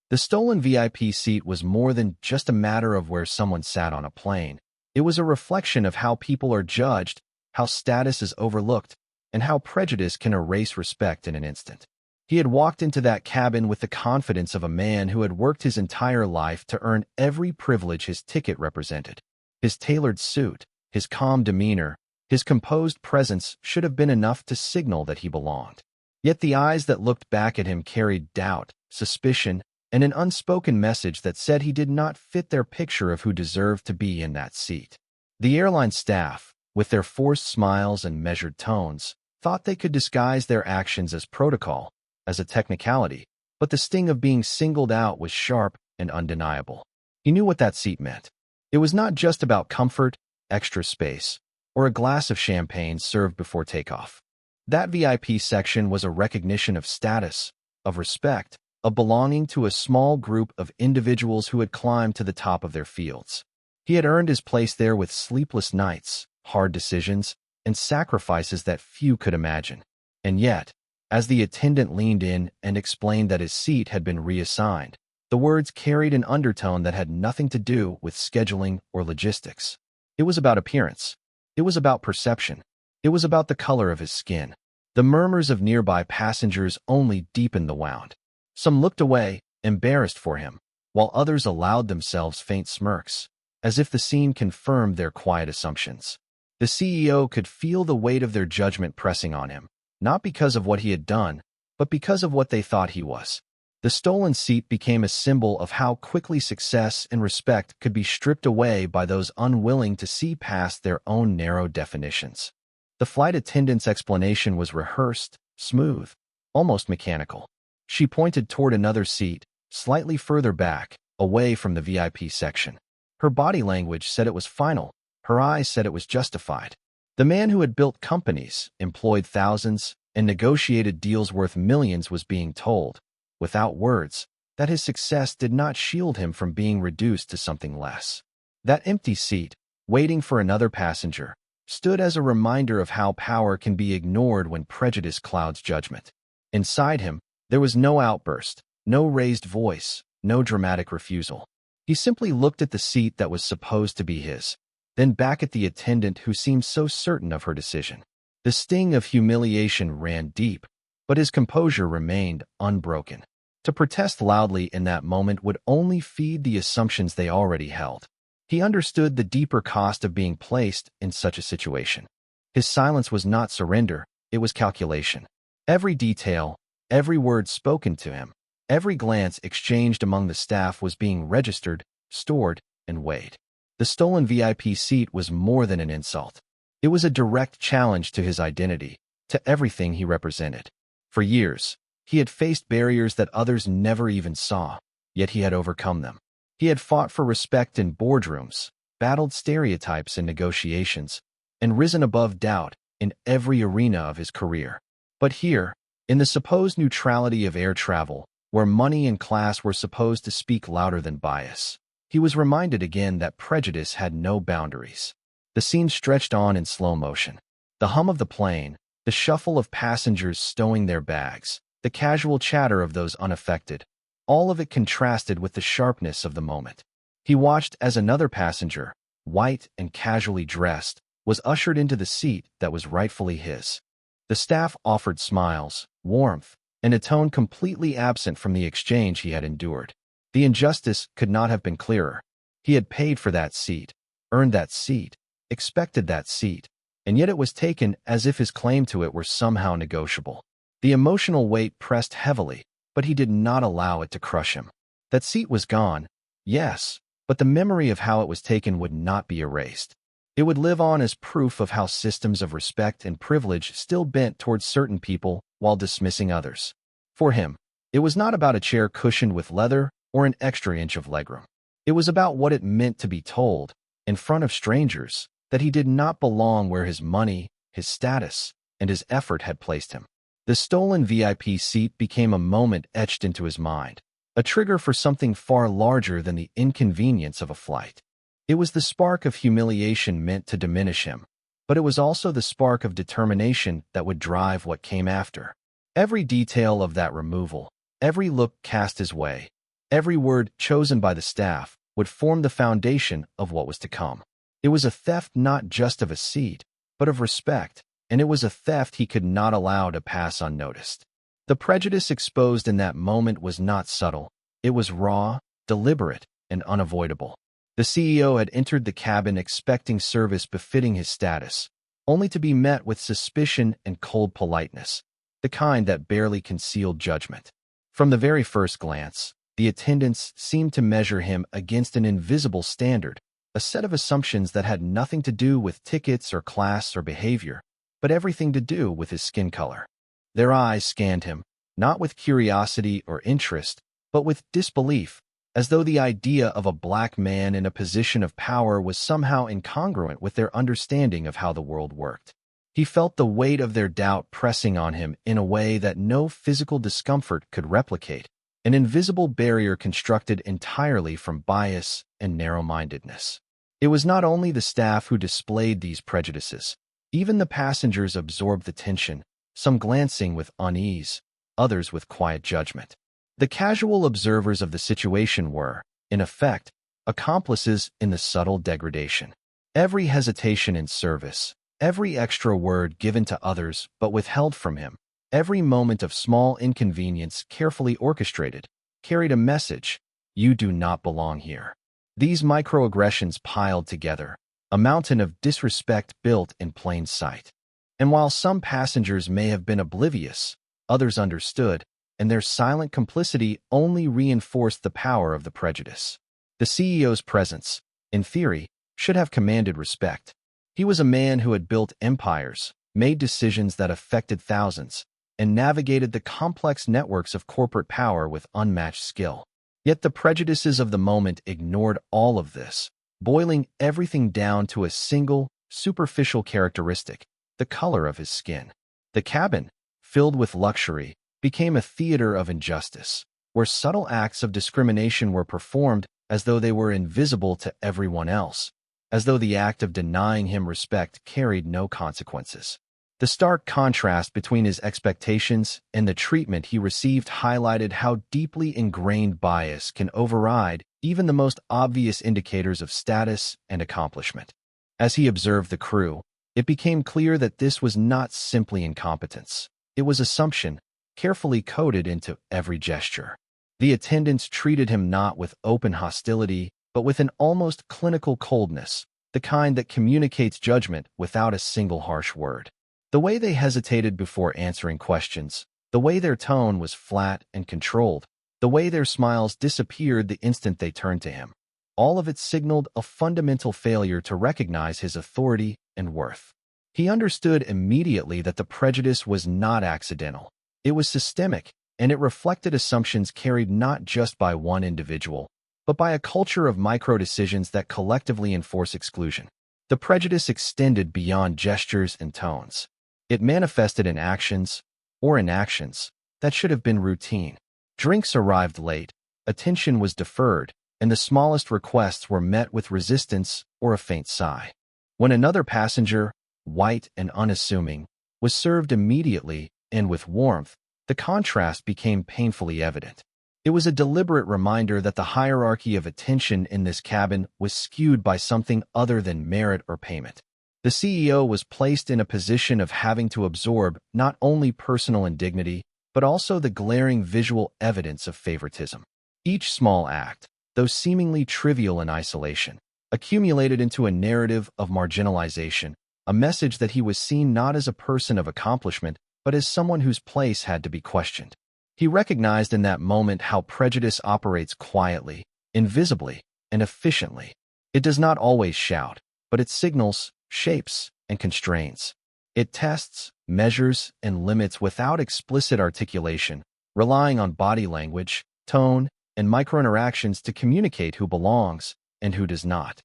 The stolen VIP seat was more than just a matter of where someone sat on a plane. It was a reflection of how people are judged, how status is overlooked, and how prejudice can erase respect in an instant. He had walked into that cabin with the confidence of a man who had worked his entire life to earn every privilege his ticket represented. His tailored suit, his calm demeanor, his composed presence should have been enough to signal that he belonged. Yet the eyes that looked back at him carried doubt, suspicion, and an unspoken message that said he did not fit their picture of who deserved to be in that seat. The airline staff, with their forced smiles and measured tones, thought they could disguise their actions as protocol, as a technicality, but the sting of being singled out was sharp and undeniable. He knew what that seat meant. It was not just about comfort, extra space, or a glass of champagne served before takeoff. That VIP section was a recognition of status, of respect, of belonging to a small group of individuals who had climbed to the top of their fields. He had earned his place there with sleepless nights, hard decisions, and sacrifices that few could imagine. And yet, as the attendant leaned in and explained that his seat had been reassigned, the words carried an undertone that had nothing to do with scheduling or logistics. It was about appearance. It was about perception. It was about the color of his skin. The murmurs of nearby passengers only deepened the wound. Some looked away, embarrassed for him, while others allowed themselves faint smirks, as if the scene confirmed their quiet assumptions. The CEO could feel the weight of their judgment pressing on him, not because of what he had done, but because of what they thought he was. The stolen seat became a symbol of how quickly success and respect could be stripped away by those unwilling to see past their own narrow definitions. The flight attendant's explanation was rehearsed, smooth, almost mechanical. She pointed toward another seat, slightly further back, away from the VIP section. Her body language said it was final. Her eyes said it was justified. The man who had built companies, employed thousands, and negotiated deals worth millions was being told, without words, that his success did not shield him from being reduced to something less. That empty seat, waiting for another passenger, stood as a reminder of how power can be ignored when prejudice clouds judgment. Inside him, there was no outburst, no raised voice, no dramatic refusal. He simply looked at the seat that was supposed to be his, then back at the attendant who seemed so certain of her decision. The sting of humiliation ran deep, but his composure remained unbroken. To protest loudly in that moment would only feed the assumptions they already held. He understood the deeper cost of being placed in such a situation. His silence was not surrender, it was calculation. Every detail, every word spoken to him, every glance exchanged among the staff was being registered, stored, and weighed. The stolen VIP seat was more than an insult. It was a direct challenge to his identity, to everything he represented. For years, he had faced barriers that others never even saw, yet he had overcome them. He had fought for respect in boardrooms, battled stereotypes in negotiations, and risen above doubt in every arena of his career. But here, in the supposed neutrality of air travel, where money and class were supposed to speak louder than bias, he was reminded again that prejudice had no boundaries. The scene stretched on in slow motion. The hum of the plane, the shuffle of passengers stowing their bags, the casual chatter of those unaffected, all of it contrasted with the sharpness of the moment. He watched as another passenger, white and casually dressed, was ushered into the seat that was rightfully his. The staff offered smiles, warmth, and a tone completely absent from the exchange he had endured. The injustice could not have been clearer. He had paid for that seat, earned that seat, expected that seat, and yet it was taken as if his claim to it were somehow negotiable. The emotional weight pressed heavily, but he did not allow it to crush him. That seat was gone, yes, but the memory of how it was taken would not be erased. It would live on as proof of how systems of respect and privilege still bent towards certain people while dismissing others. For him, it was not about a chair cushioned with leather or an extra inch of legroom. It was about what it meant to be told, in front of strangers, that he did not belong where his money, his status, and his effort had placed him. The stolen VIP seat became a moment etched into his mind, a trigger for something far larger than the inconvenience of a flight. It was the spark of humiliation meant to diminish him, but it was also the spark of determination that would drive what came after. Every detail of that removal, every look cast his way, Every word chosen by the staff would form the foundation of what was to come. It was a theft not just of a seat, but of respect, and it was a theft he could not allow to pass unnoticed. The prejudice exposed in that moment was not subtle. It was raw, deliberate, and unavoidable. The CEO had entered the cabin expecting service befitting his status, only to be met with suspicion and cold politeness, the kind that barely concealed judgment. From the very first glance, the attendants seemed to measure him against an invisible standard, a set of assumptions that had nothing to do with tickets or class or behavior, but everything to do with his skin color. Their eyes scanned him, not with curiosity or interest, but with disbelief, as though the idea of a black man in a position of power was somehow incongruent with their understanding of how the world worked. He felt the weight of their doubt pressing on him in a way that no physical discomfort could replicate, an invisible barrier constructed entirely from bias and narrow-mindedness. It was not only the staff who displayed these prejudices. Even the passengers absorbed the tension, some glancing with unease, others with quiet judgment. The casual observers of the situation were, in effect, accomplices in the subtle degradation. Every hesitation in service, every extra word given to others but withheld from him, every moment of small inconvenience carefully orchestrated, carried a message: you do not belong here. These microaggressions piled together, a mountain of disrespect built in plain sight. And while some passengers may have been oblivious, others understood, and their silent complicity only reinforced the power of the prejudice. The CEO's presence, in theory, should have commanded respect. He was a man who had built empires, made decisions that affected thousands, and navigated the complex networks of corporate power with unmatched skill. Yet the prejudices of the moment ignored all of this, boiling everything down to a single, superficial characteristic: the color of his skin. The cabin, filled with luxury, became a theater of injustice, where subtle acts of discrimination were performed as though they were invisible to everyone else, as though the act of denying him respect carried no consequences. The stark contrast between his expectations and the treatment he received highlighted how deeply ingrained bias can override even the most obvious indicators of status and accomplishment. As he observed the crew, it became clear that this was not simply incompetence. It was assumption, carefully coded into every gesture. The attendants treated him not with open hostility, but with an almost clinical coldness, the kind that communicates judgment without a single harsh word. The way they hesitated before answering questions, the way their tone was flat and controlled, the way their smiles disappeared the instant they turned to him, all of it signaled a fundamental failure to recognize his authority and worth. He understood immediately that the prejudice was not accidental. It was systemic, and it reflected assumptions carried not just by one individual, but by a culture of micro-decisions that collectively enforce exclusion. The prejudice extended beyond gestures and tones. It manifested in actions, or inactions, that should have been routine. Drinks arrived late, attention was deferred, and the smallest requests were met with resistance or a faint sigh. When another passenger, white and unassuming, was served immediately and with warmth, the contrast became painfully evident. It was a deliberate reminder that the hierarchy of attention in this cabin was skewed by something other than merit or payment. The CEO was placed in a position of having to absorb not only personal indignity, but also the glaring visual evidence of favoritism. Each small act, though seemingly trivial in isolation, accumulated into a narrative of marginalization, a message that he was seen not as a person of accomplishment, but as someone whose place had to be questioned. He recognized in that moment how prejudice operates quietly, invisibly, and efficiently. It does not always shout, but it signals, shapes, and constrains. It tests, measures, and limits without explicit articulation, relying on body language, tone, and microinteractions to communicate who belongs and who does not.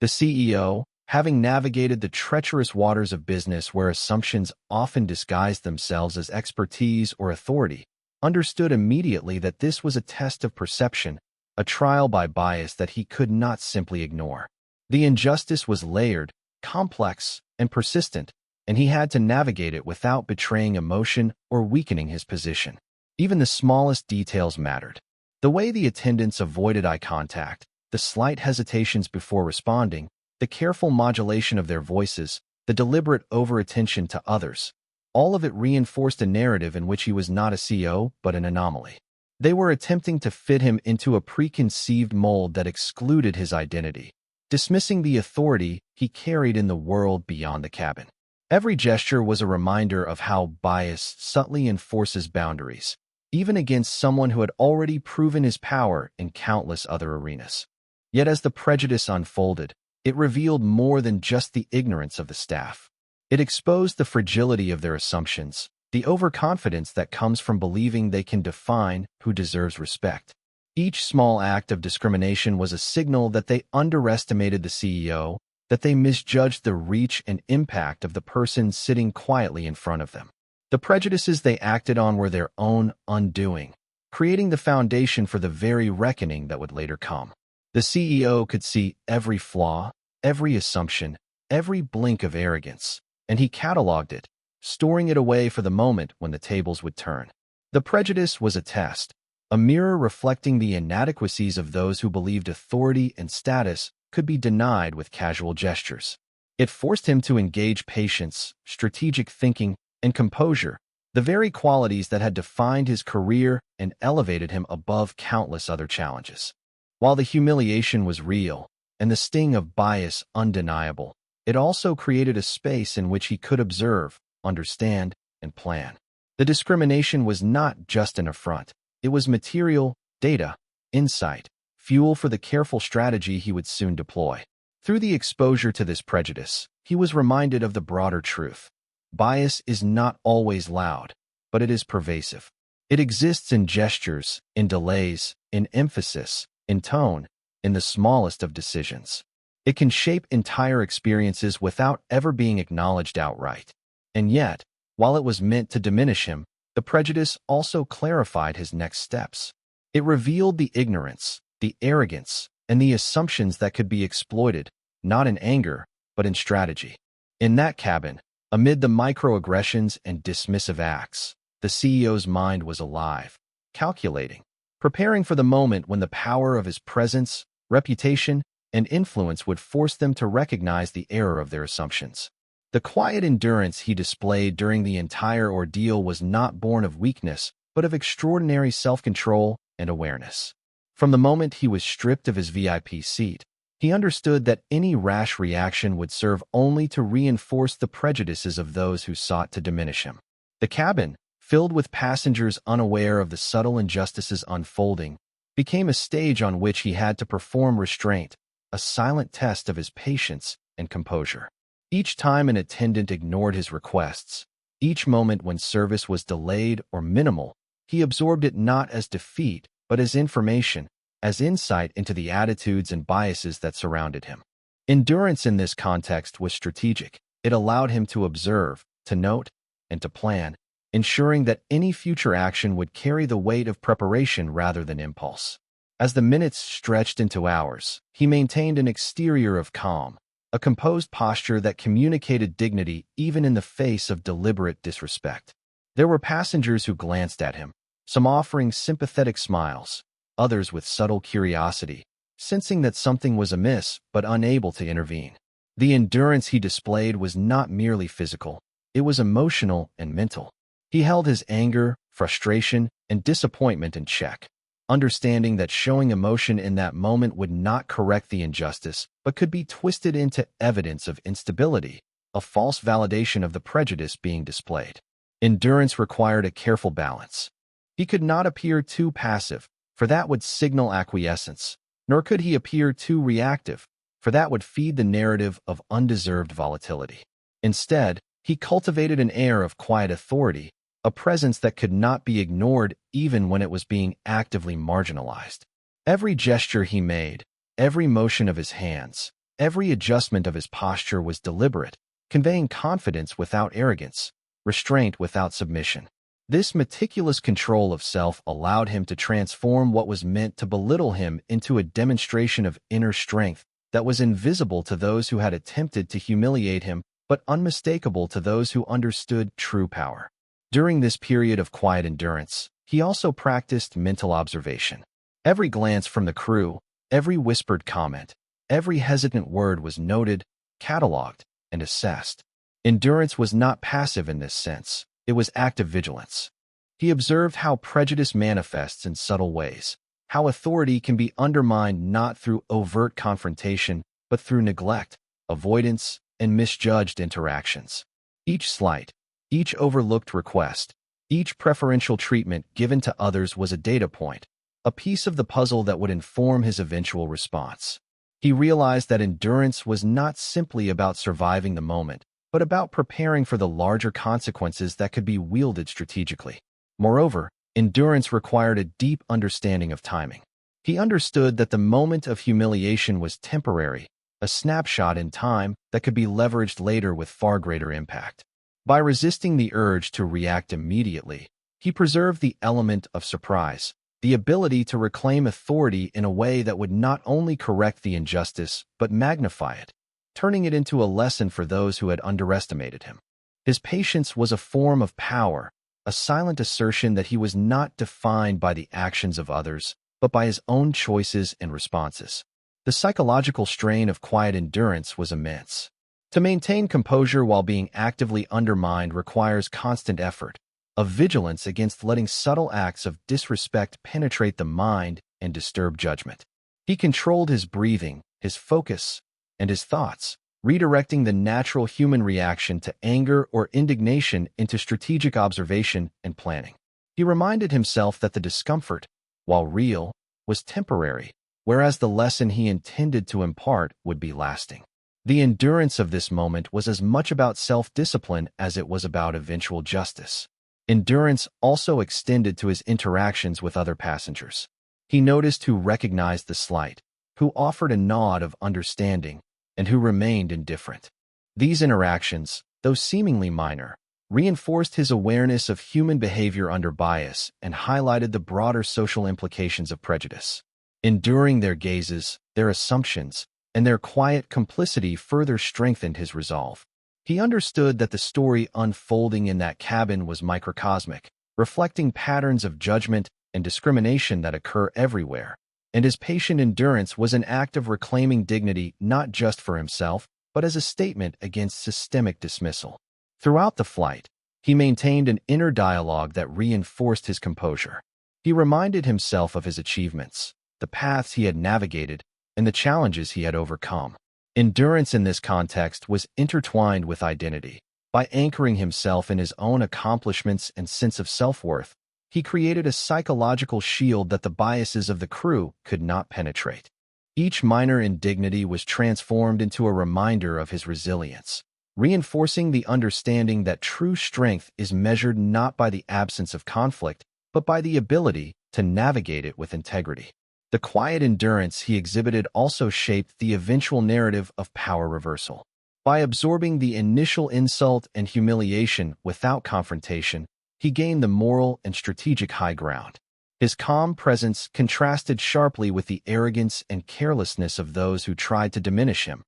The CEO, having navigated the treacherous waters of business where assumptions often disguise themselves as expertise or authority, understood immediately that this was a test of perception, a trial by bias that he could not simply ignore. The injustice was layered, complex, and persistent, and he had to navigate it without betraying emotion or weakening his position. Even the smallest details mattered. The way the attendants avoided eye contact, the slight hesitations before responding, the careful modulation of their voices, the deliberate over-attention to others, all of it reinforced a narrative in which he was not a CEO but an anomaly. They were attempting to fit him into a preconceived mold that excluded his identity, dismissing the authority he carried in the world beyond the cabin. Every gesture was a reminder of how bias subtly enforces boundaries, even against someone who had already proven his power in countless other arenas. Yet as the prejudice unfolded, it revealed more than just the ignorance of the staff. It exposed the fragility of their assumptions, the overconfidence that comes from believing they can define who deserves respect. Each small act of discrimination was a signal that they underestimated the CEO, that they misjudged the reach and impact of the person sitting quietly in front of them. The prejudices they acted on were their own undoing, creating the foundation for the very reckoning that would later come. The CEO could see every flaw, every assumption, every blink of arrogance, and he cataloged it, storing it away for the moment when the tables would turn. The prejudice was a test, a mirror reflecting the inadequacies of those who believed authority and status could be denied with casual gestures. It forced him to engage patience, strategic thinking, and composure, the very qualities that had defined his career and elevated him above countless other challenges. While the humiliation was real and the sting of bias undeniable, it also created a space in which he could observe, understand, and plan. The discrimination was not just an affront. It was material, data, insight, fuel for the careful strategy he would soon deploy. Through the exposure to this prejudice, he was reminded of the broader truth. Bias is not always loud, but it is pervasive. It exists in gestures, in delays, in emphasis, in tone, in the smallest of decisions. It can shape entire experiences without ever being acknowledged outright. And yet, while it was meant to diminish him, the prejudice also clarified his next steps. It revealed the ignorance, the arrogance, and the assumptions that could be exploited, not in anger, but in strategy. In that cabin, amid the microaggressions and dismissive acts, the CEO's mind was alive, calculating, preparing for the moment when the power of his presence, reputation, and influence would force them to recognize the error of their assumptions. The quiet endurance he displayed during the entire ordeal was not born of weakness, but of extraordinary self-control and awareness. From the moment he was stripped of his VIP seat, he understood that any rash reaction would serve only to reinforce the prejudices of those who sought to diminish him. The cabin, filled with passengers unaware of the subtle injustices unfolding, became a stage on which he had to perform restraint, a silent test of his patience and composure. Each time an attendant ignored his requests, each moment when service was delayed or minimal, he absorbed it not as defeat, but as information, as insight into the attitudes and biases that surrounded him. Endurance in this context was strategic. It allowed him to observe, to note, and to plan, ensuring that any future action would carry the weight of preparation rather than impulse. As the minutes stretched into hours, he maintained an exterior of calm, a composed posture that communicated dignity even in the face of deliberate disrespect. There were passengers who glanced at him, some offering sympathetic smiles, others with subtle curiosity, sensing that something was amiss but unable to intervene. The endurance he displayed was not merely physical, it was emotional and mental. He held his anger, frustration, and disappointment in check, understanding that showing emotion in that moment would not correct the injustice, but could be twisted into evidence of instability, a false validation of the prejudice being displayed. Endurance required a careful balance. He could not appear too passive, for that would signal acquiescence, nor could he appear too reactive, for that would feed the narrative of undeserved volatility. Instead, he cultivated an air of quiet authority, a presence that could not be ignored even when it was being actively marginalized. Every gesture he made, every motion of his hands, every adjustment of his posture was deliberate, conveying confidence without arrogance, restraint without submission. This meticulous control of self allowed him to transform what was meant to belittle him into a demonstration of inner strength that was invisible to those who had attempted to humiliate him, but unmistakable to those who understood true power. During this period of quiet endurance, he also practiced mental observation. Every glance from the crew, every whispered comment, every hesitant word was noted, cataloged, and assessed. Endurance was not passive in this sense. It was active vigilance. He observed how prejudice manifests in subtle ways, how authority can be undermined not through overt confrontation, but through neglect, avoidance, and misjudged interactions. Each slight, each overlooked request, each preferential treatment given to others was a data point, a piece of the puzzle that would inform his eventual response. He realized that endurance was not simply about surviving the moment, but about preparing for the larger consequences that could be wielded strategically. Moreover, endurance required a deep understanding of timing. He understood that the moment of humiliation was temporary, a snapshot in time that could be leveraged later with far greater impact. By resisting the urge to react immediately, he preserved the element of surprise, the ability to reclaim authority in a way that would not only correct the injustice but magnify it, turning it into a lesson for those who had underestimated him. His patience was a form of power, a silent assertion that he was not defined by the actions of others, but by his own choices and responses. The psychological strain of quiet endurance was immense. To maintain composure while being actively undermined requires constant effort, a vigilance against letting subtle acts of disrespect penetrate the mind and disturb judgment. He controlled his breathing, his focus, and his thoughts, redirecting the natural human reaction to anger or indignation into strategic observation and planning. He reminded himself that the discomfort, while real, was temporary, whereas the lesson he intended to impart would be lasting. The endurance of this moment was as much about self-discipline as it was about eventual justice. Endurance also extended to his interactions with other passengers. He noticed who recognized the slight, who offered a nod of understanding, and who remained indifferent. These interactions, though seemingly minor, reinforced his awareness of human behavior under bias and highlighted the broader social implications of prejudice. Enduring their gazes, their assumptions, and their quiet complicity further strengthened his resolve. He understood that the story unfolding in that cabin was microcosmic, reflecting patterns of judgment and discrimination that occur everywhere, and his patient endurance was an act of reclaiming dignity not just for himself, but as a statement against systemic dismissal. Throughout the flight, he maintained an inner dialogue that reinforced his composure. He reminded himself of his achievements, the paths he had navigated, and the challenges he had overcome. Endurance in this context was intertwined with identity. By anchoring himself in his own accomplishments and sense of self-worth, he created a psychological shield that the biases of the crew could not penetrate. Each minor indignity was transformed into a reminder of his resilience, reinforcing the understanding that true strength is measured not by the absence of conflict, but by the ability to navigate it with integrity. The quiet endurance he exhibited also shaped the eventual narrative of power reversal. By absorbing the initial insult and humiliation without confrontation, he gained the moral and strategic high ground. His calm presence contrasted sharply with the arrogance and carelessness of those who tried to diminish him,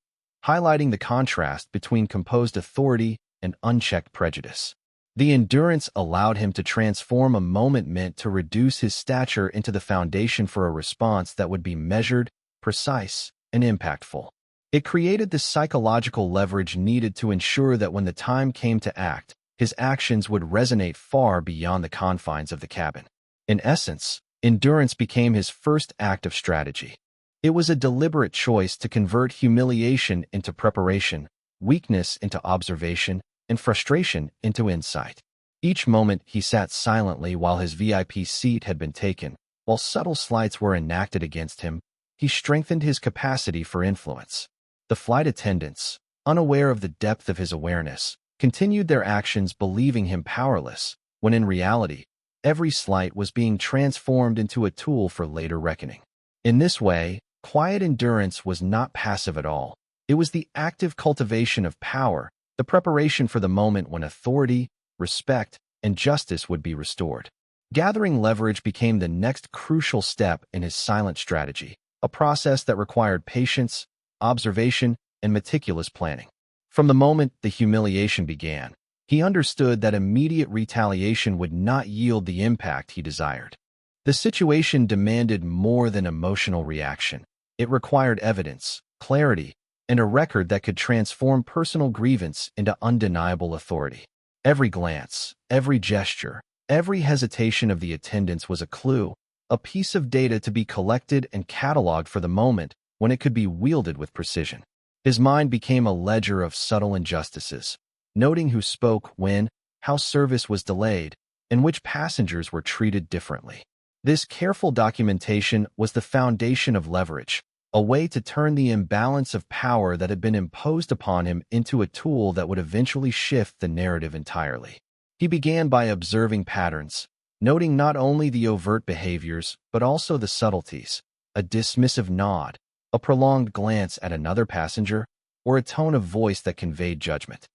highlighting the contrast between composed authority and unchecked prejudice. The endurance allowed him to transform a moment meant to reduce his stature into the foundation for a response that would be measured, precise, and impactful. It created the psychological leverage needed to ensure that when the time came to act, his actions would resonate far beyond the confines of the cabin. In essence, endurance became his first act of strategy. It was a deliberate choice to convert humiliation into preparation, weakness into observation, and frustration into insight. Each moment he sat silently while his VIP seat had been taken, while subtle slights were enacted against him, he strengthened his capacity for influence. The flight attendants, unaware of the depth of his awareness, continued their actions believing him powerless, when in reality, every slight was being transformed into a tool for later reckoning. In this way, quiet endurance was not passive at all. It was the active cultivation of power, the preparation for the moment when authority, respect, and justice would be restored. Gathering leverage became the next crucial step in his silent strategy, a process that required patience, observation, and meticulous planning. From the moment the humiliation began, he understood that immediate retaliation would not yield the impact he desired. The situation demanded more than emotional reaction. It required evidence, clarity, and a record that could transform personal grievance into undeniable authority. Every glance, every gesture, every hesitation of the attendants was a clue, a piece of data to be collected and cataloged for the moment when it could be wielded with precision. His mind became a ledger of subtle injustices, noting who spoke when, how service was delayed, and which passengers were treated differently. This careful documentation was the foundation of leverage, a way to turn the imbalance of power that had been imposed upon him into a tool that would eventually shift the narrative entirely. He began by observing patterns, noting not only the overt behaviors but also the subtleties, a dismissive nod, a prolonged glance at another passenger, or a tone of voice that conveyed judgment.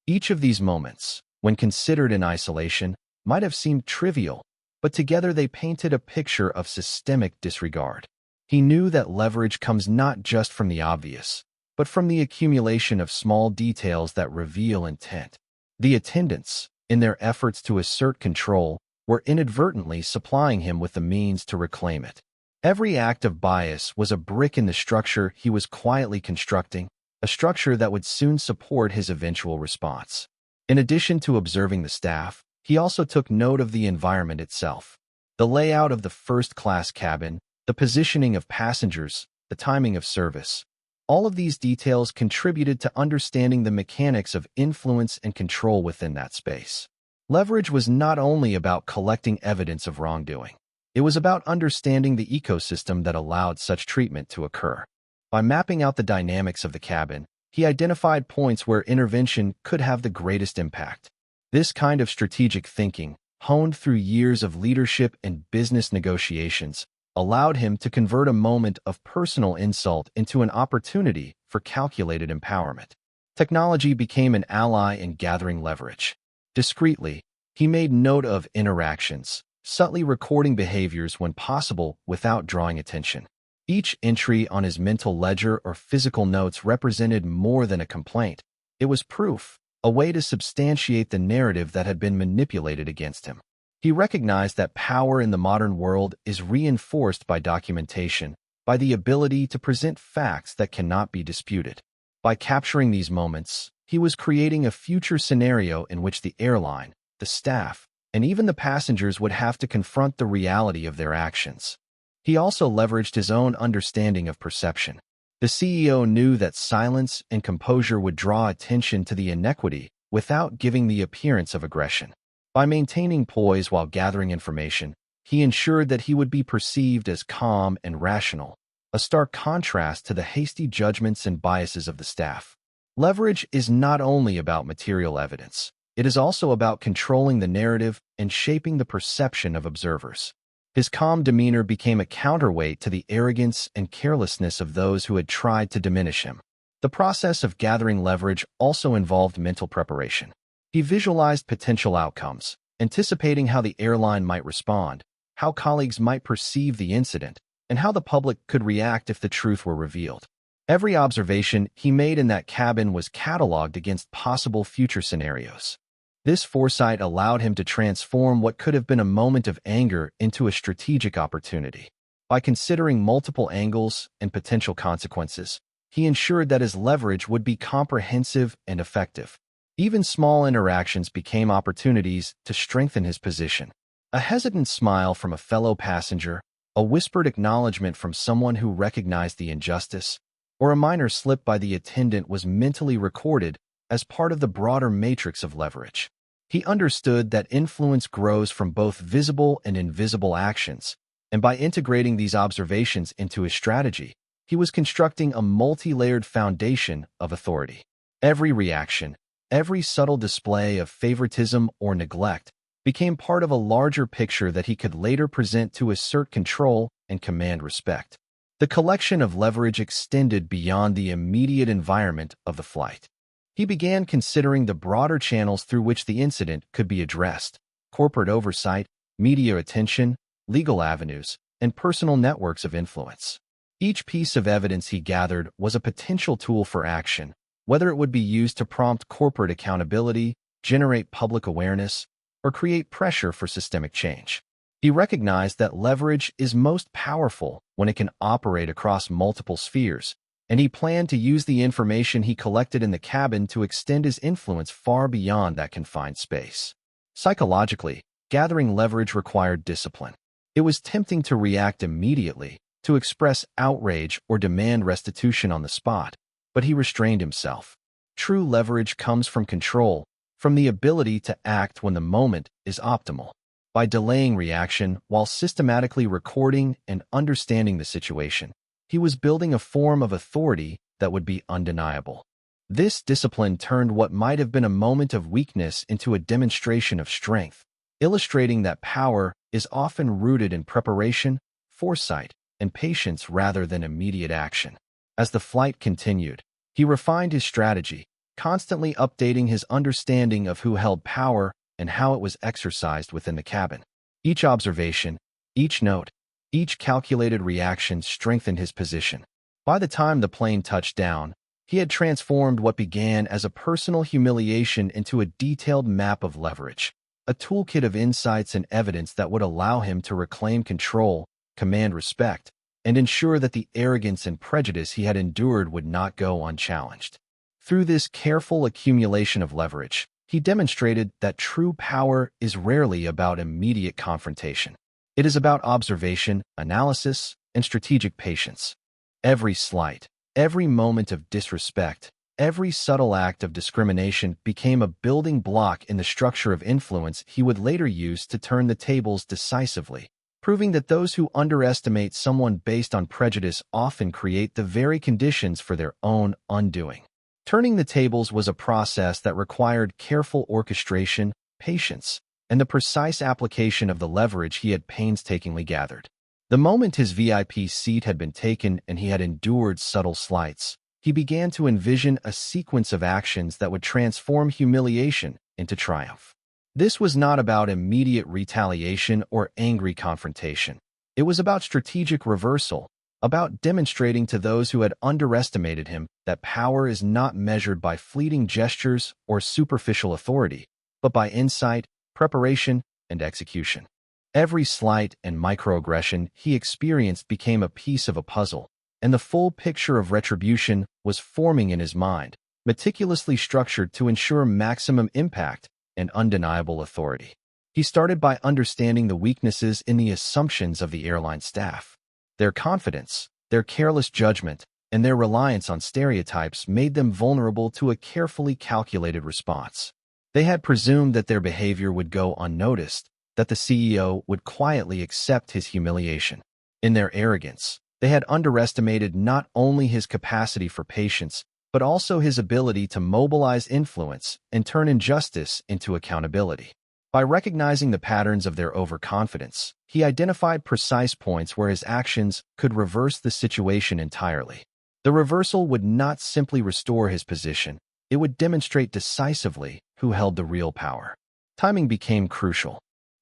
Each of these moments, when considered in isolation, might have seemed trivial, but together they painted a picture of systemic disregard. He knew that leverage comes not just from the obvious, but from the accumulation of small details that reveal intent. The attendants, in their efforts to assert control, were inadvertently supplying him with the means to reclaim it. Every act of bias was a brick in the structure he was quietly constructing, a structure that would soon support his eventual response. In addition to observing the staff, he also took note of the environment itself. The layout of the first-class cabin, the positioning of passengers, the timing of service. All of these details contributed to understanding the mechanics of influence and control within that space. Leverage was not only about collecting evidence of wrongdoing. It was about understanding the ecosystem that allowed such treatment to occur. By mapping out the dynamics of the cabin, he identified points where intervention could have the greatest impact. This kind of strategic thinking, honed through years of leadership and business negotiations, allowed him to convert a moment of personal insult into an opportunity for calculated empowerment. Technology became an ally in gathering leverage. Discreetly, he made note of interactions, subtly recording behaviors when possible without drawing attention. Each entry on his mental ledger or physical notes represented more than a complaint. It was proof, a way to substantiate the narrative that had been manipulated against him. He recognized that power in the modern world is reinforced by documentation, by the ability to present facts that cannot be disputed. By capturing these moments, he was creating a future scenario in which the airline, the staff, and even the passengers would have to confront the reality of their actions. He also leveraged his own understanding of perception. The CEO knew that silence and composure would draw attention to the inequity without giving the appearance of aggression. By maintaining poise while gathering information, he ensured that he would be perceived as calm and rational, a stark contrast to the hasty judgments and biases of the staff. Leverage is not only about material evidence. It is also about controlling the narrative and shaping the perception of observers. His calm demeanor became a counterweight to the arrogance and carelessness of those who had tried to diminish him. The process of gathering leverage also involved mental preparation. He visualized potential outcomes, anticipating how the airline might respond, how colleagues might perceive the incident, and how the public could react if the truth were revealed. Every observation he made in that cabin was cataloged against possible future scenarios. This foresight allowed him to transform what could have been a moment of anger into a strategic opportunity. By considering multiple angles and potential consequences, he ensured that his leverage would be comprehensive and effective. Even small interactions became opportunities to strengthen his position. A hesitant smile from a fellow passenger, a whispered acknowledgement from someone who recognized the injustice, or a minor slip by the attendant was mentally recorded as part of the broader matrix of leverage. He understood that influence grows from both visible and invisible actions, and by integrating these observations into his strategy, he was constructing a multi-layered foundation of authority. Every reaction, every subtle display of favoritism or neglect became part of a larger picture that he could later present to assert control and command respect. The collection of leverage extended beyond the immediate environment of the flight. He began considering the broader channels through which the incident could be addressed: corporate oversight, media attention, legal avenues, and personal networks of influence. Each piece of evidence he gathered was a potential tool for action, whether it would be used to prompt corporate accountability, generate public awareness, or create pressure for systemic change. He recognized that leverage is most powerful when it can operate across multiple spheres, and he planned to use the information he collected in the cabin to extend his influence far beyond that confined space. Psychologically, gathering leverage required discipline. It was tempting to react immediately, to express outrage or demand restitution on the spot, but he restrained himself. True leverage comes from control, from the ability to act when the moment is optimal. By delaying reaction while systematically recording and understanding the situation, he was building a form of authority that would be undeniable. This discipline turned what might have been a moment of weakness into a demonstration of strength, illustrating that power is often rooted in preparation, foresight, and patience rather than immediate action. As the flight continued, he refined his strategy, constantly updating his understanding of who held power and how it was exercised within the cabin. Each observation, each note, each calculated reaction strengthened his position. By the time the plane touched down, he had transformed what began as a personal humiliation into a detailed map of leverage, a toolkit of insights and evidence that would allow him to reclaim control, command respect, and ensure that the arrogance and prejudice he had endured would not go unchallenged. Through this careful accumulation of leverage, he demonstrated that true power is rarely about immediate confrontation. It is about observation, analysis, and strategic patience. Every slight, every moment of disrespect, every subtle act of discrimination became a building block in the structure of influence he would later use to turn the tables decisively, proving that those who underestimate someone based on prejudice often create the very conditions for their own undoing. Turning the tables was a process that required careful orchestration, patience, and the precise application of the leverage he had painstakingly gathered. The moment his VIP seat had been taken and he had endured subtle slights, he began to envision a sequence of actions that would transform humiliation into triumph. This was not about immediate retaliation or angry confrontation. It was about strategic reversal, about demonstrating to those who had underestimated him that power is not measured by fleeting gestures or superficial authority, but by insight, preparation, and execution. Every slight and microaggression he experienced became a piece of a puzzle, and the full picture of retribution was forming in his mind, meticulously structured to ensure maximum impact and undeniable authority. He started by understanding the weaknesses in the assumptions of the airline staff. Their confidence, their careless judgment, and their reliance on stereotypes made them vulnerable to a carefully calculated response. They had presumed that their behavior would go unnoticed, that the CEO would quietly accept his humiliation. In their arrogance, they had underestimated not only his capacity for patience, but also his ability to mobilize influence and turn injustice into accountability. By recognizing the patterns of their overconfidence, he identified precise points where his actions could reverse the situation entirely. The reversal would not simply restore his position, it would demonstrate decisively who held the real power. Timing became crucial.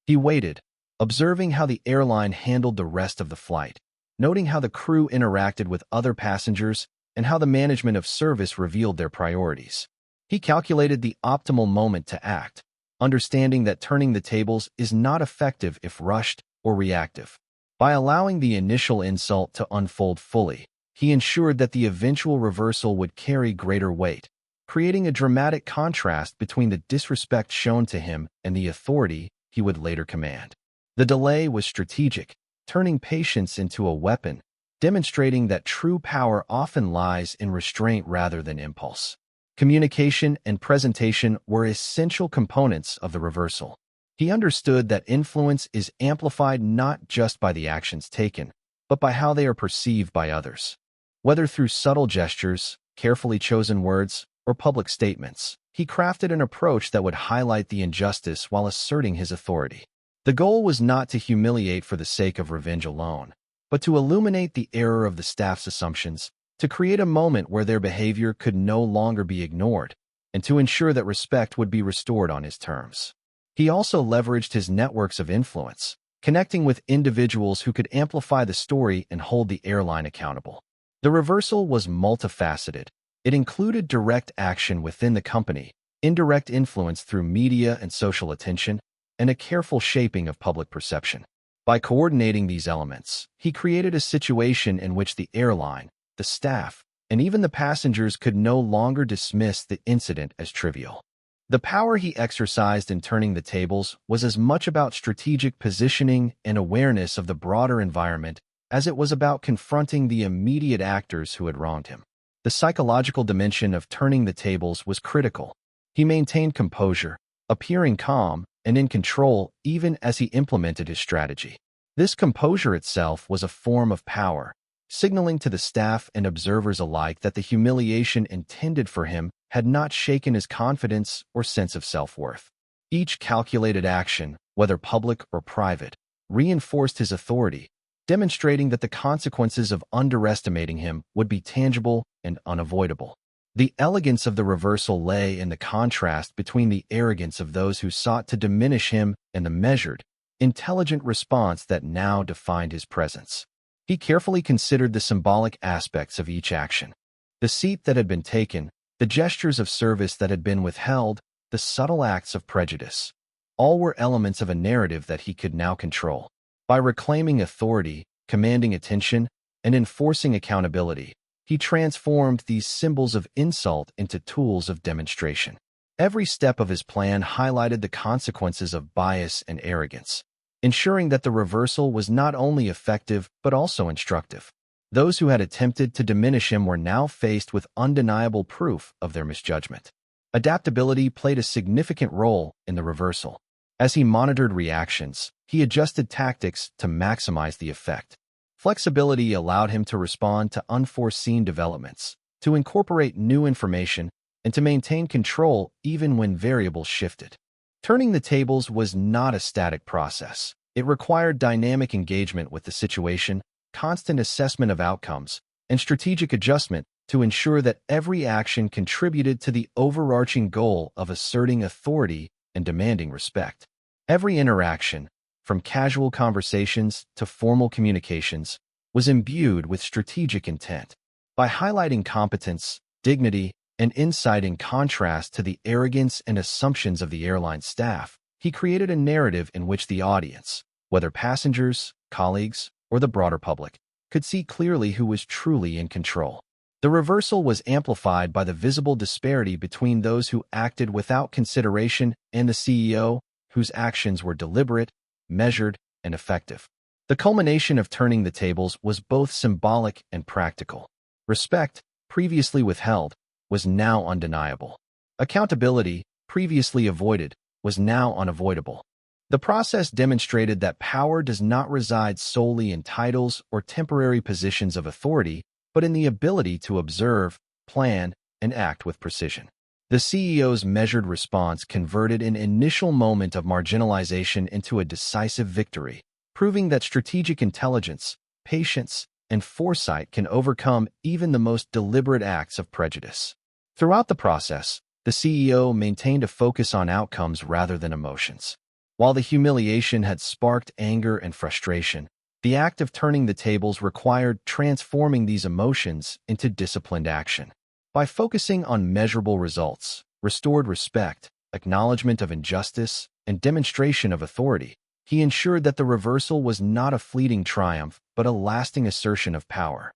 He waited, observing how the airline handled the rest of the flight, noting how the crew interacted with other passengers and how the management of service revealed their priorities. He calculated the optimal moment to act, understanding that turning the tables is not effective if rushed or reactive. By allowing the initial insult to unfold fully, he ensured that the eventual reversal would carry greater weight, creating a dramatic contrast between the disrespect shown to him and the authority he would later command. The delay was strategic, turning patience into a weapon, demonstrating that true power often lies in restraint rather than impulse. Communication and presentation were essential components of the reversal. He understood that influence is amplified not just by the actions taken, but by how they are perceived by others. Whether through subtle gestures, carefully chosen words, or public statements, he crafted an approach that would highlight the injustice while asserting his authority. The goal was not to humiliate for the sake of revenge alone, but to illuminate the error of the staff's assumptions, to create a moment where their behavior could no longer be ignored, and to ensure that respect would be restored on his terms. He also leveraged his networks of influence, connecting with individuals who could amplify the story and hold the airline accountable. The reversal was multifaceted. It included direct action within the company, indirect influence through media and social attention, and a careful shaping of public perception. By coordinating these elements, he created a situation in which the airline, the staff, and even the passengers could no longer dismiss the incident as trivial. The power he exercised in turning the tables was as much about strategic positioning and awareness of the broader environment as it was about confronting the immediate actors who had wronged him. The psychological dimension of turning the tables was critical. He maintained composure, appearing calm and in control even as he implemented his strategy. This composure itself was a form of power, signaling to the staff and observers alike that the humiliation intended for him had not shaken his confidence or sense of self-worth. Each calculated action, whether public or private, reinforced his authority, demonstrating that the consequences of underestimating him would be tangible and unavoidable. The elegance of the reversal lay in the contrast between the arrogance of those who sought to diminish him and the measured, intelligent response that now defined his presence. He carefully considered the symbolic aspects of each action. The seat that had been taken, the gestures of service that had been withheld, the subtle acts of prejudice. All were elements of a narrative that he could now control. By reclaiming authority, commanding attention, and enforcing accountability, he transformed these symbols of insult into tools of demonstration. Every step of his plan highlighted the consequences of bias and arrogance, ensuring that the reversal was not only effective but also instructive. Those who had attempted to diminish him were now faced with undeniable proof of their misjudgment. Adaptability played a significant role in the reversal. As he monitored reactions, he adjusted tactics to maximize the effect. Flexibility allowed him to respond to unforeseen developments, to incorporate new information, and to maintain control even when variables shifted. Turning the tables was not a static process. It required dynamic engagement with the situation, constant assessment of outcomes, and strategic adjustment to ensure that every action contributed to the overarching goal of asserting authority and demanding respect. Every interaction, from casual conversations to formal communications, was imbued with strategic intent. By highlighting competence, dignity, and insight in contrast to the arrogance and assumptions of the airline staff, he created a narrative in which the audience, whether passengers, colleagues, or the broader public, could see clearly who was truly in control. The reversal was amplified by the visible disparity between those who acted without consideration and the CEO, whose actions were deliberate, measured, and effective. The culmination of turning the tables was both symbolic and practical. Respect, previously withheld, was now undeniable. Accountability, previously avoided, was now unavoidable. The process demonstrated that power does not reside solely in titles or temporary positions of authority, but in the ability to observe, plan, and act with precision. The CEO's measured response converted an initial moment of marginalization into a decisive victory, proving that strategic intelligence, patience, and foresight can overcome even the most deliberate acts of prejudice. Throughout the process, the CEO maintained a focus on outcomes rather than emotions. While the humiliation had sparked anger and frustration, the act of turning the tables required transforming these emotions into disciplined action. By focusing on measurable results, restored respect, acknowledgement of injustice, and demonstration of authority, he ensured that the reversal was not a fleeting triumph but a lasting assertion of power.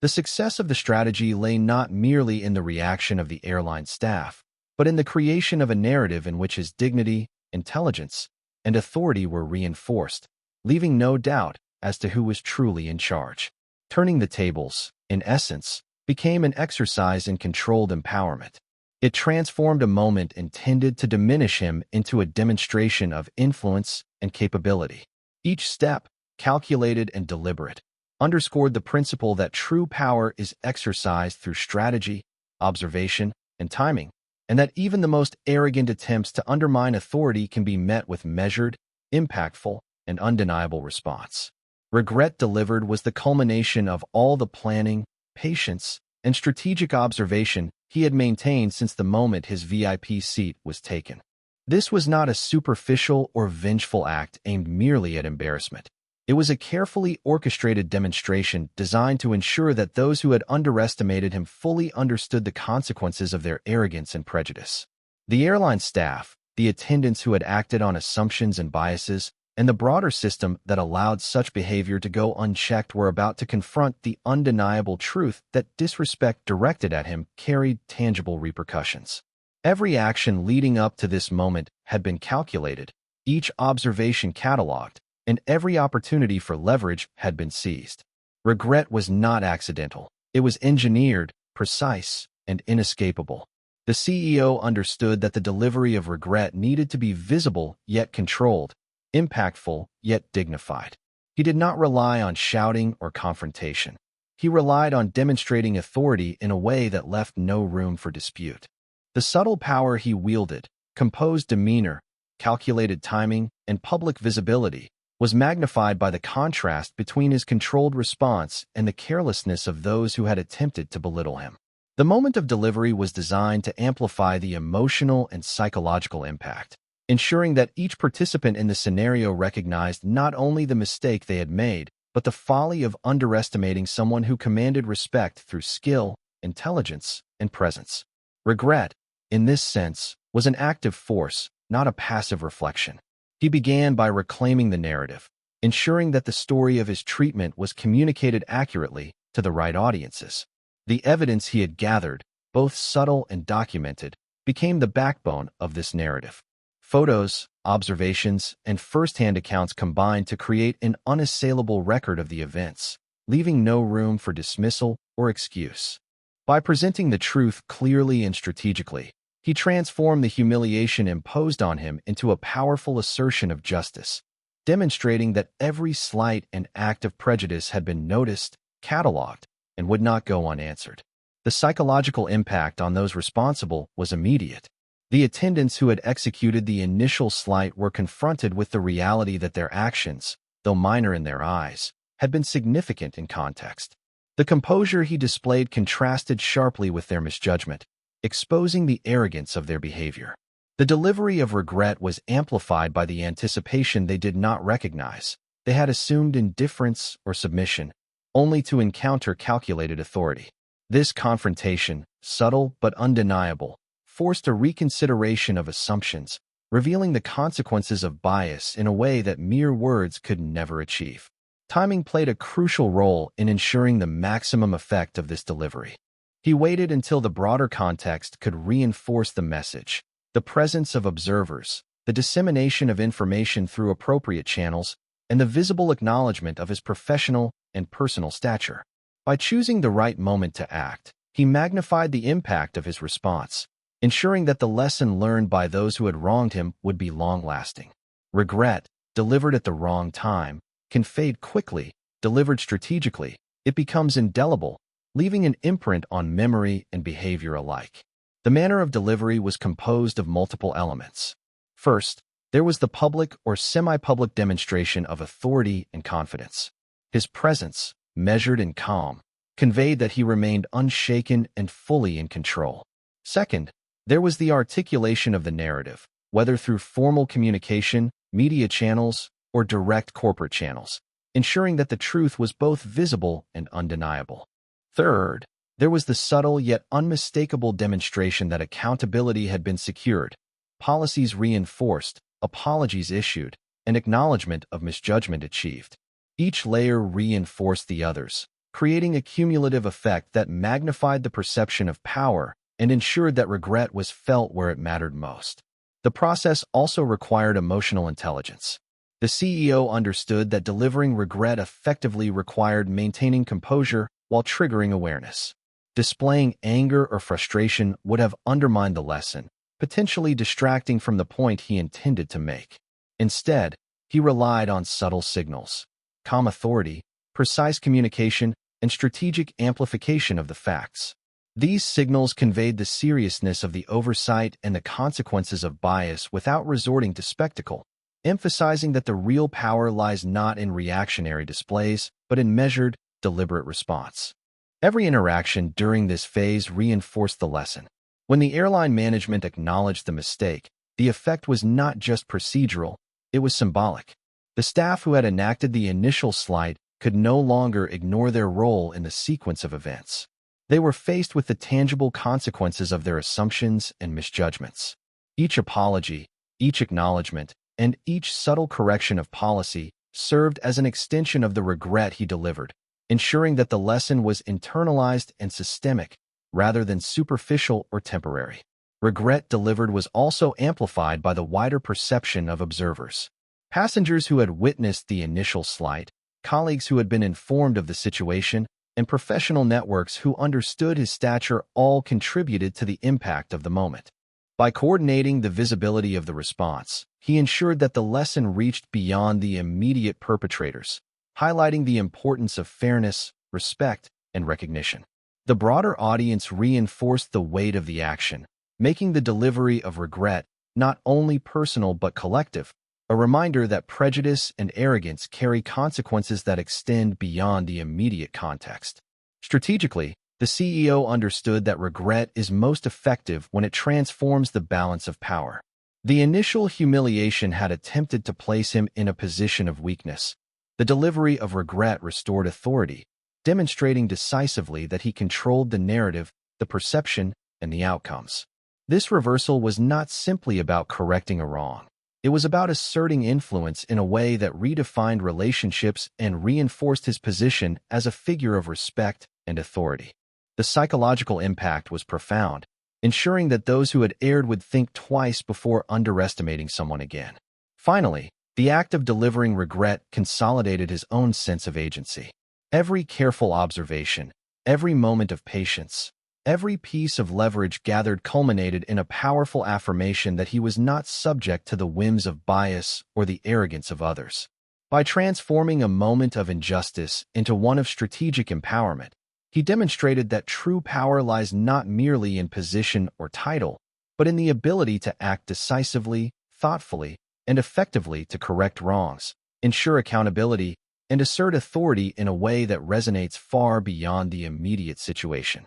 The success of the strategy lay not merely in the reaction of the airline staff, but in the creation of a narrative in which his dignity, intelligence, and authority were reinforced, leaving no doubt as to who was truly in charge. Turning the tables, in essence, became an exercise in controlled empowerment. It transformed a moment intended to diminish him into a demonstration of influence and capability. Each step, calculated and deliberate, underscored the principle that true power is exercised through strategy, observation, and timing, and that even the most arrogant attempts to undermine authority can be met with measured, impactful, and undeniable response. Regret delivered was the culmination of all the planning, patience, and strategic observation he had maintained since the moment his VIP seat was taken. This was not a superficial or vengeful act aimed merely at embarrassment. It was a carefully orchestrated demonstration designed to ensure that those who had underestimated him fully understood the consequences of their arrogance and prejudice. The airline staff, the attendants who had acted on assumptions and biases, and the broader system that allowed such behavior to go unchecked were about to confront the undeniable truth that disrespect directed at him carried tangible repercussions. Every action leading up to this moment had been calculated, each observation catalogued, and every opportunity for leverage had been seized. Regret was not accidental. It was engineered, precise, and inescapable. The CEO understood that the delivery of regret needed to be visible yet controlled, impactful yet dignified. He did not rely on shouting or confrontation. He relied on demonstrating authority in a way that left no room for dispute. The subtle power he wielded, composed demeanor, calculated timing, and public visibility, was magnified by the contrast between his controlled response and the carelessness of those who had attempted to belittle him. The moment of delivery was designed to amplify the emotional and psychological impact, ensuring that each participant in the scenario recognized not only the mistake they had made, but the folly of underestimating someone who commanded respect through skill, intelligence, and presence. Regret, in this sense, was an active force, not a passive reflection. He began by reclaiming the narrative, ensuring that the story of his treatment was communicated accurately to the right audiences. The evidence he had gathered, both subtle and documented, became the backbone of this narrative. Photos, observations, and first-hand accounts combined to create an unassailable record of the events, leaving no room for dismissal or excuse. By presenting the truth clearly and strategically, he transformed the humiliation imposed on him into a powerful assertion of justice, demonstrating that every slight and act of prejudice had been noticed, catalogued, and would not go unanswered. The psychological impact on those responsible was immediate. The attendants who had executed the initial slight were confronted with the reality that their actions, though minor in their eyes, had been significant in context. The composure he displayed contrasted sharply with their misjudgment, exposing the arrogance of their behavior. The delivery of regret was amplified by the anticipation they did not recognize. They had assumed indifference or submission, only to encounter calculated authority. This confrontation, subtle but undeniable, forced a reconsideration of assumptions, revealing the consequences of bias in a way that mere words could never achieve. Timing played a crucial role in ensuring the maximum effect of this delivery. He waited until the broader context could reinforce the message. The presence of observers, the dissemination of information through appropriate channels, and the visible acknowledgement of his professional and personal stature. By choosing the right moment to act, he magnified the impact of his response, ensuring that the lesson learned by those who had wronged him would be long-lasting. Regret, delivered at the wrong time, can fade quickly. Delivered strategically, it becomes indelible, leaving an imprint on memory and behavior alike. The manner of delivery was composed of multiple elements. First, there was the public or semi-public demonstration of authority and confidence. His presence, measured and calm, conveyed that he remained unshaken and fully in control. Second, there was the articulation of the narrative, whether through formal communication, media channels, or direct corporate channels, ensuring that the truth was both visible and undeniable. Third, there was the subtle yet unmistakable demonstration that accountability had been secured, policies reinforced, apologies issued, and acknowledgement of misjudgment achieved. Each layer reinforced the others, creating a cumulative effect that magnified the perception of power and ensured that regret was felt where it mattered most. The process also required emotional intelligence. The CEO understood that delivering regret effectively required maintaining composure while triggering awareness. Displaying anger or frustration would have undermined the lesson, potentially distracting from the point he intended to make. Instead, he relied on subtle signals, calm authority, precise communication, and strategic amplification of the facts. These signals conveyed the seriousness of the oversight and the consequences of bias without resorting to spectacle, emphasizing that the real power lies not in reactionary displays, but in measured, deliberate response. Every interaction during this phase reinforced the lesson. When the airline management acknowledged the mistake, the effect was not just procedural, it was symbolic. The staff who had enacted the initial slight could no longer ignore their role in the sequence of events. They were faced with the tangible consequences of their assumptions and misjudgments. Each apology, each acknowledgement, and each subtle correction of policy served as an extension of the regret he delivered, ensuring that the lesson was internalized and systemic rather than superficial or temporary. Regret delivered was also amplified by the wider perception of observers. Passengers who had witnessed the initial slight, colleagues who had been informed of the situation, and professional networks who understood his stature all contributed to the impact of the moment. By coordinating the visibility of the response, he ensured that the lesson reached beyond the immediate perpetrators, highlighting the importance of fairness, respect, and recognition. The broader audience reinforced the weight of the action, making the delivery of regret not only personal but collective, a reminder that prejudice and arrogance carry consequences that extend beyond the immediate context. Strategically, the CEO understood that regret is most effective when it transforms the balance of power. The initial humiliation had attempted to place him in a position of weakness. The delivery of regret restored authority, demonstrating decisively that he controlled the narrative, the perception, and the outcomes. This reversal was not simply about correcting a wrong. It was about asserting influence in a way that redefined relationships and reinforced his position as a figure of respect and authority. The psychological impact was profound, ensuring that those who had erred would think twice before underestimating someone again. Finally, the act of delivering regret consolidated his own sense of agency. Every careful observation, every moment of patience, every piece of leverage gathered culminated in a powerful affirmation that he was not subject to the whims of bias or the arrogance of others. By transforming a moment of injustice into one of strategic empowerment, he demonstrated that true power lies not merely in position or title, but in the ability to act decisively, thoughtfully, and effectively to correct wrongs, ensure accountability, and assert authority in a way that resonates far beyond the immediate situation.